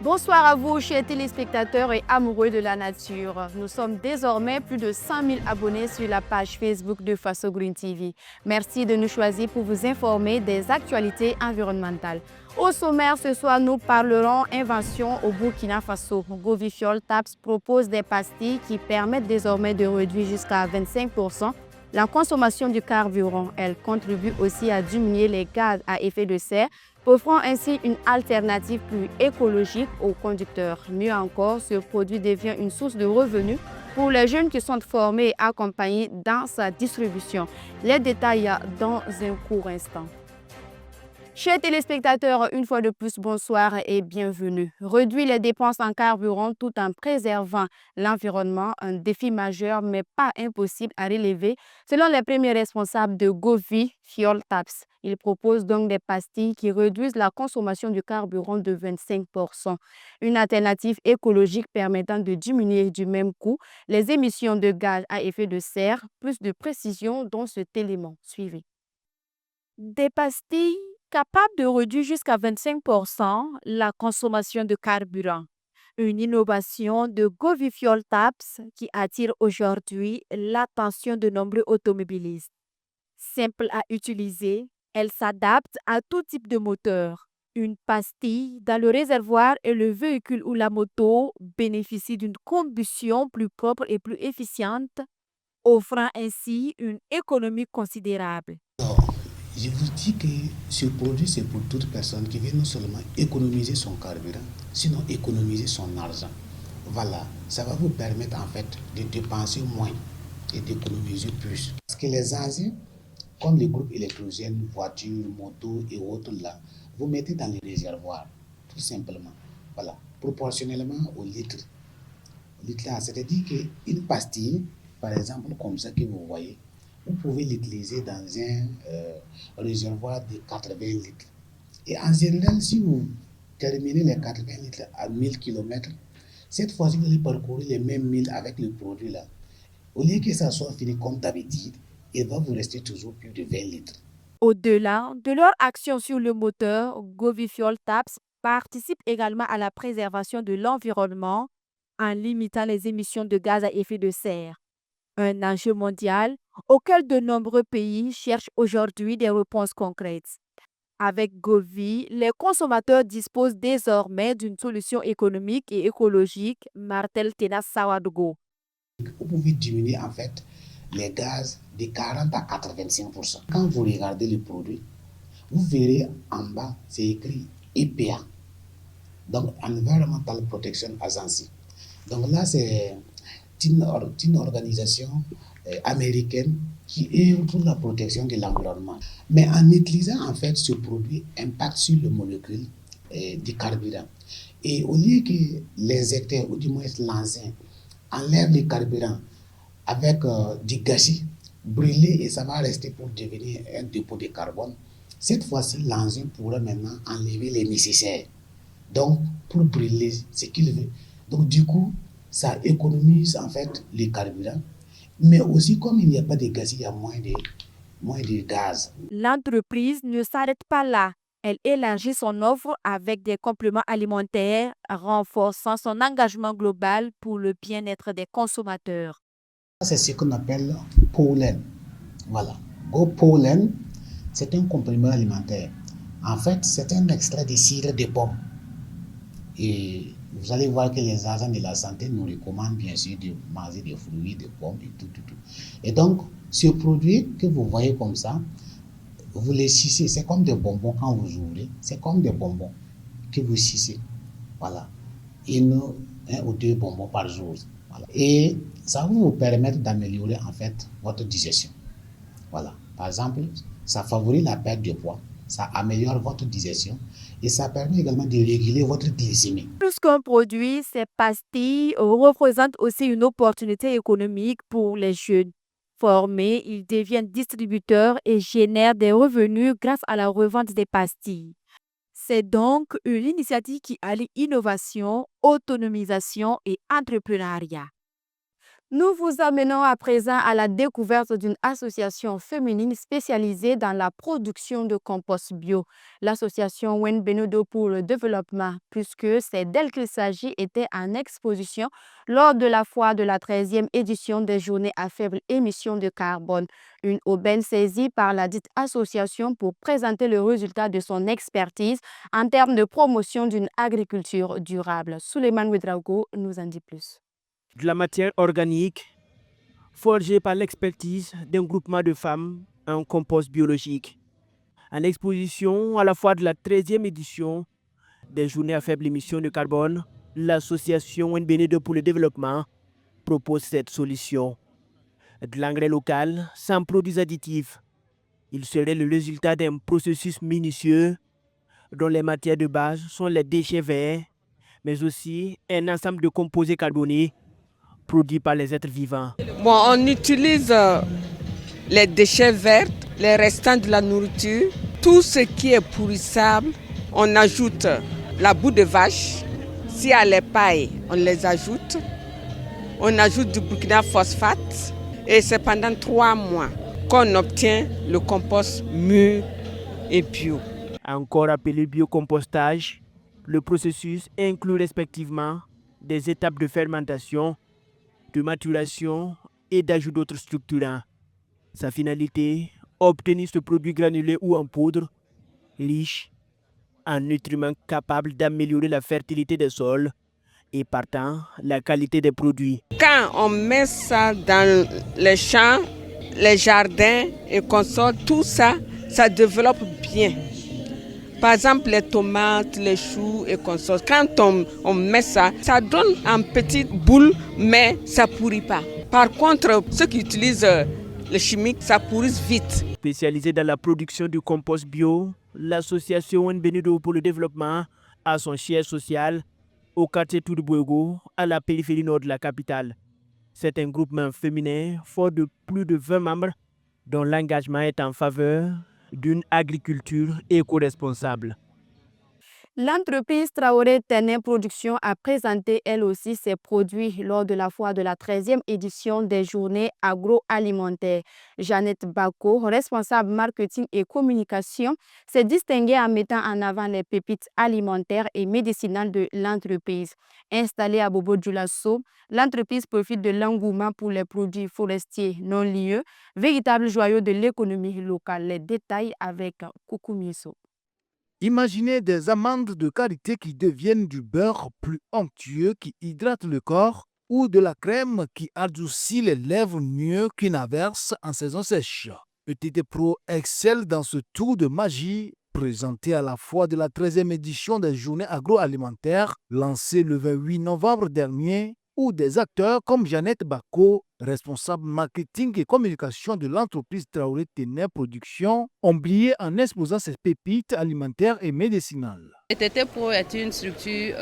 Bonsoir à vous, chers téléspectateurs et amoureux de la nature. Nous sommes désormais plus de 100 000 abonnés sur la page Facebook de Faso Green TV. Merci de nous choisir pour vous informer des actualités environnementales. Au sommaire, ce soir, nous parlerons invention au Burkina Faso. Govifiol Taps propose des pastilles qui permettent désormais de réduire jusqu'à 25% la consommation du carburant. Elle contribue aussi à diminuer les gaz à effet de serre, offrant ainsi une alternative plus écologique aux conducteurs. Mieux encore, ce produit devient une source de revenus pour les jeunes qui sont formés et accompagnés dans sa distribution. Les détails dans un court instant. Chers téléspectateurs, une fois de plus, bonsoir et bienvenue. Réduire les dépenses en carburant tout en préservant l'environnement, un défi majeur mais pas impossible à relever, selon les premiers responsables de Govi Fuel Taps. Ils proposent donc des pastilles qui réduisent la consommation du carburant de 25%. Une alternative écologique permettant de diminuer du même coup les émissions de gaz à effet de serre. Plus de précision dans cet élément. Suivez. Des pastilles capables de réduire jusqu'à 25% la consommation de carburant. Une innovation de Govifiol Taps qui attire aujourd'hui l'attention de nombreux automobilistes. Simple à utiliser, elle s'adapte à tout type de moteur. Une pastille dans le réservoir et le véhicule ou la moto bénéficie d'une combustion plus propre et plus efficiente, offrant ainsi une économie considérable. Alors, je vous dis que ce produit, c'est pour toute personne qui veut non seulement économiser son carburant, sinon économiser son argent. Voilà, ça va vous permettre en fait de dépenser moins et d'économiser plus. Parce que les engins, comme les groupes électrogènes, voitures, motos et autres là, vous mettez dans les réservoirs, tout simplement. Voilà, proportionnellement au litre. Là, c'est-à-dire qu'une pastille, par exemple, comme ça que vous voyez, vous pouvez l'utiliser dans un réservoir de 80 litres. Et en général, si vous terminez les 80 litres à 1000 km, cette fois-ci, vous allez parcourir les mêmes 1000 avec le produit là. Au lieu que ça soit fini comme d'habitude, il va vous rester toujours plus de 20 litres. Au-delà de leur action sur le moteur, Govifiol Taps participe également à la préservation de l'environnement en limitant les émissions de gaz à effet de serre. Un enjeu mondial auquel de nombreux pays cherchent aujourd'hui des réponses concrètes. Avec Govi, les consommateurs disposent désormais d'une solution économique et écologique, martèle Tenas Sawadogo. Vous pouvez diminuer en fait les gaz de 40 à 85%. Quand vous regardez le produit, vous verrez en bas, c'est écrit EPA, donc Environmental Protection Agency. Donc là, c'est une organisation américaine qui œuvre pour la protection de l'environnement. Mais en utilisant en fait ce produit, impacte sur le molécule du carburant. Et au lieu que l'injecteur, ou du moins l'engin, enlève le carburant avec du gâchis, brûlé et ça va rester pour devenir un dépôt de carbone, cette fois-ci, l'engin pourra maintenant enlever les nécessaires. Donc, pour brûler ce qu'il veut. Donc, du coup, ça économise en fait le carburant. Mais aussi, comme il n'y a pas de gaz, il y a moins de gaz. L'entreprise ne s'arrête pas là. Elle élargit son offre avec des compléments alimentaires, renforçant son engagement global pour le bien-être des consommateurs. C'est ce qu'on appelle pollen. Voilà. Go pollen, c'est un complément alimentaire. En fait, c'est un extrait de cidre de pomme. Et vous allez voir que les agents de la santé nous recommandent bien sûr de manger des fruits, des pommes et tout. Et donc, ce produit que vous voyez comme ça, vous les sucez, c'est comme des bonbons quand vous ouvrez, c'est comme des bonbons que vous sucez. Voilà. Un ou deux bonbons par jour. Voilà. Et ça va vous permettre d'améliorer en fait votre digestion. Voilà. Par exemple, ça favorise la perte de poids, ça améliore votre digestion et ça permet également de réguler votre glycémie. Plus qu'un produit, ces pastilles représentent aussi une opportunité économique pour les jeunes. Formés, ils deviennent distributeurs et génèrent des revenus grâce à la revente des pastilles. C'est donc une initiative qui allie innovation, autonomisation et entrepreneuriat. Nous vous amenons à présent à la découverte d'une association féminine spécialisée dans la production de compost bio, l'association Wenbenodo pour le développement, puisque c'est d'elle qu'il s'agit, était en exposition lors de la foire de la 13e édition des Journées à faible émission de carbone, une aubaine saisie par la dite association pour présenter le résultat de son expertise en termes de promotion d'une agriculture durable. Souleymane Ouedraogo nous en dit plus. De la matière organique forgée par l'expertise d'un groupement de femmes, un compost biologique. En exposition à la fois de la 13e édition des Journées à faible émission de carbone, l'association Wenbenodo pour le développement propose cette solution. De l'engrais local sans produits additifs. Il serait le résultat d'un processus minutieux dont les matières de base sont les déchets verts, mais aussi un ensemble de composés carbonés produits par les êtres vivants. Bon, on utilise les déchets verts, les restants de la nourriture, tout ce qui est pourrissable. On ajoute la boue de vache. Si elle est paille, on les ajoute. On ajoute du Burkina phosphate et c'est pendant 3 mois qu'on obtient le compost mûr et bio. Encore appelé biocompostage, le processus inclut respectivement des étapes de fermentation, de maturation et d'ajout d'autres structurants. Sa finalité, obtenir ce produit granulé ou en poudre, riche en nutriments capables d'améliorer la fertilité des sols et partant la qualité des produits. Quand on met ça dans les champs, les jardins et qu'on sort, tout ça, ça développe bien. Par exemple, les tomates, les choux et consorts. Quand on met ça, ça donne en petites boules, mais ça ne pourrit pas. Par contre, ceux qui utilisent le chimique, ça pourrit vite. Spécialisée dans la production du compost bio, l'association Wenbenodo pour le développement a son siège social au quartier Toudoubogo, à la périphérie nord de la capitale. C'est un groupement féminin fort de plus de 20 membres dont l'engagement est en faveur d'une agriculture éco-responsable. L'entreprise Traoré Ténin Production a présenté elle aussi ses produits lors de la foire de la 13e édition des Journées agroalimentaires. Jeannette Bako, responsable marketing et communication, s'est distinguée en mettant en avant les pépites alimentaires et médicinales de l'entreprise. Installée à Bobo-Dioulasso, l'entreprise profite de l'engouement pour les produits forestiers non lieux, véritable joyau de l'économie locale. Les détails avec Coucou Miso. Imaginez des amandes de qualité qui deviennent du beurre plus onctueux qui hydrate le corps ou de la crème qui adoucit les lèvres mieux qu'une averse en saison sèche. ETT Pro excelle dans ce tour de magie présenté à la fois de la 13e édition des Journées agroalimentaires lancée le 28 novembre dernier où des acteurs comme Jeannette Bako, responsable marketing et communication de l'entreprise Traoré Ténin Production, ont brillé en exposant ses pépites alimentaires et médicinales. ETT Pro est une structure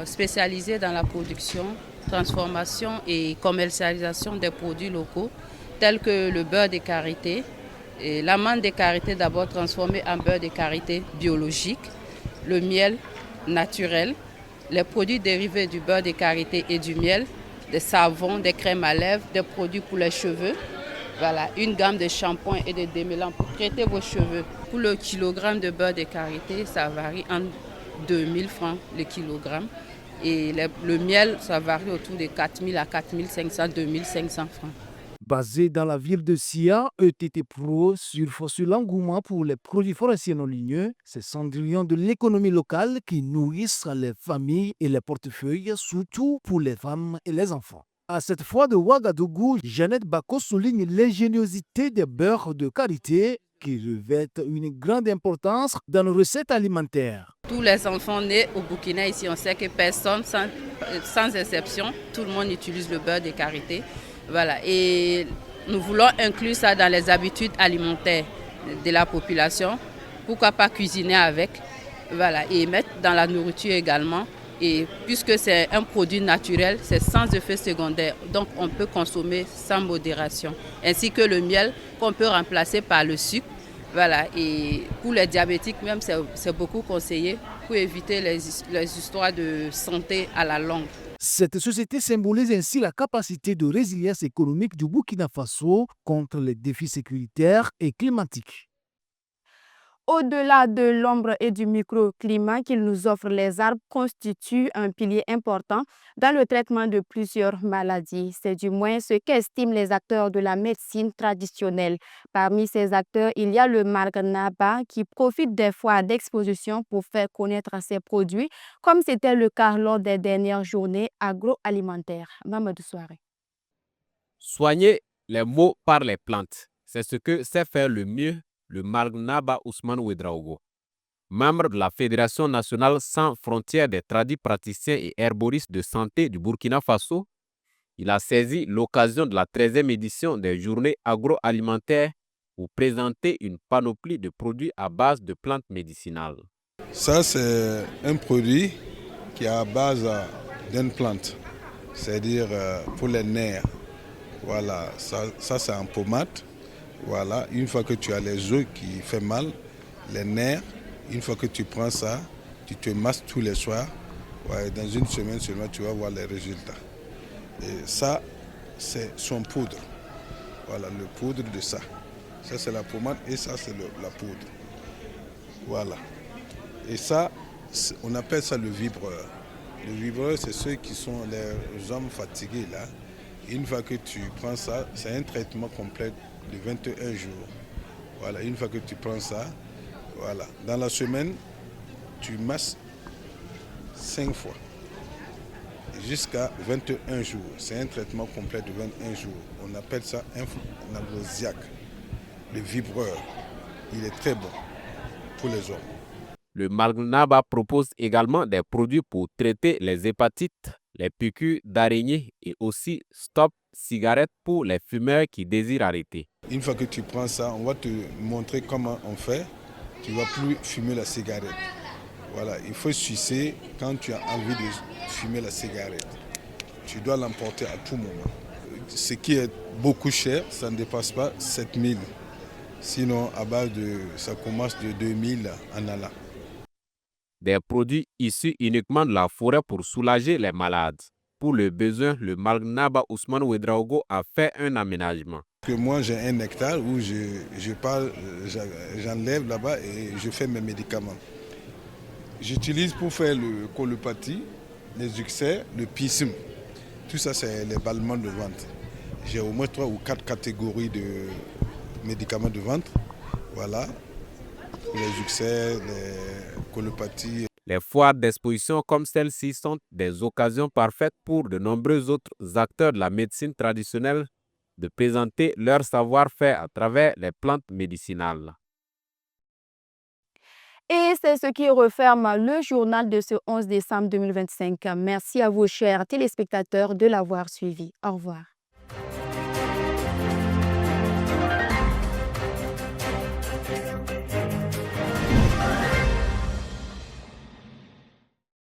spécialisée dans la production, transformation et commercialisation des produits locaux tels que le beurre de karité, et l'amande de karité d'abord transformée en beurre de karité biologique, le miel naturel, les produits dérivés du beurre de karité et du miel, des savons, des crèmes à lèvres, des produits pour les cheveux. Voilà, une gamme de shampoings et de démêlants pour traiter vos cheveux. Pour le kilogramme de beurre de karité, ça varie entre 2000 francs le kilogramme. Et le miel, ça varie autour de 4000 à 4500, 2500 francs. Basé dans la ville de Sia, ETT Pro surfe sur l'engouement pour les produits forestiers non ligneux, ces cendrillons de l'économie locale qui nourrissent les familles et les portefeuilles, surtout pour les femmes et les enfants. À cette fois de Ouagadougou, Jeannette Bako souligne l'ingéniosité des beurres de karité qui revêtent une grande importance dans nos recettes alimentaires. Tous les enfants nés au Burkina ici, on sait que personne, sans exception, tout le monde utilise le beurre de karité. Voilà, et nous voulons inclure ça dans les habitudes alimentaires de la population. Pourquoi pas cuisiner avec, voilà, et mettre dans la nourriture également. Et puisque c'est un produit naturel, c'est sans effet secondaire, donc on peut consommer sans modération. Ainsi que le miel qu'on peut remplacer par le sucre. Voilà, et pour les diabétiques même, c'est beaucoup conseillé pour éviter les histoires de santé à la longue. Cette société symbolise ainsi la capacité de résilience économique du Burkina Faso contre les défis sécuritaires et climatiques. Au-delà de l'ombre et du microclimat qu'ils nous offrent, les arbres constituent un pilier important dans le traitement de plusieurs maladies. C'est du moins ce qu'estiment les acteurs de la médecine traditionnelle. Parmi ces acteurs, il y a le Margnaba qui profite des foires d'exposition pour faire connaître ses produits, comme c'était le cas lors des dernières journées agroalimentaires. Mamadou Souare. Soigner les maux par les plantes, c'est ce que sait faire le mieux le Margnaba Ousmane Ouedraogo. Membre de la Fédération nationale sans frontières des tradis praticiens et herboristes de santé du Burkina Faso, il a saisi l'occasion de la 13e édition des journées agroalimentaires pour présenter une panoplie de produits à base de plantes médicinales. Ça, c'est un produit qui est à base d'une plante, c'est-à-dire pour les nerfs. Voilà, ça c'est en pommade. Voilà, une fois que tu as les os qui font mal, les nerfs, une fois que tu prends ça, tu te masses tous les soirs. Ouais, dans une semaine seulement, tu vas voir les résultats. Et ça, c'est son poudre. Voilà, le poudre de ça. Ça, c'est la pommade et ça, c'est la poudre. Voilà. Et ça, on appelle ça le vibreur. Le vibreur, c'est ceux qui sont les hommes fatigués là. Une fois que tu prends ça, c'est un traitement complet de 21 jours. Voilà, une fois que tu prends ça, voilà. Dans la semaine, tu masses 5 fois. Jusqu'à 21 jours. C'est un traitement complet de 21 jours. On appelle ça un analgésique. Le vibreur. Il est très bon pour les hommes. Le Margnaba propose également des produits pour traiter les hépatites, les piqûres d'araignées et aussi Stop Cigarette pour les fumeurs qui désirent arrêter. Une fois que tu prends ça, on va te montrer comment on fait. Tu ne vas plus fumer la cigarette. Voilà, il faut sucer quand tu as envie de fumer la cigarette. Tu dois l'emporter à tout moment. Ce qui est beaucoup cher, ça ne dépasse pas 7 000. Sinon, à base ça commence de 2 000 en allant. Des produits issus uniquement de la forêt pour soulager les malades. Pour le besoin, le Margnaba Ousmane Ouedraogo a fait un aménagement. Moi, j'ai un hectare où j'enlève là-bas et je fais mes médicaments. J'utilise pour faire le colopathie, les ulcères, le pisme. Tout ça, c'est les ballements de ventre. J'ai au moins 3 ou 4 catégories de médicaments de ventre. Voilà. Les ulcères, les colopathies. Les foires d'exposition comme celle-ci sont des occasions parfaites pour de nombreux autres acteurs de la médecine traditionnelle de présenter leur savoir-faire à travers les plantes médicinales. Et c'est ce qui referme le journal de ce 11 décembre 2025. Merci à vous, chers téléspectateurs, de l'avoir suivi. Au revoir.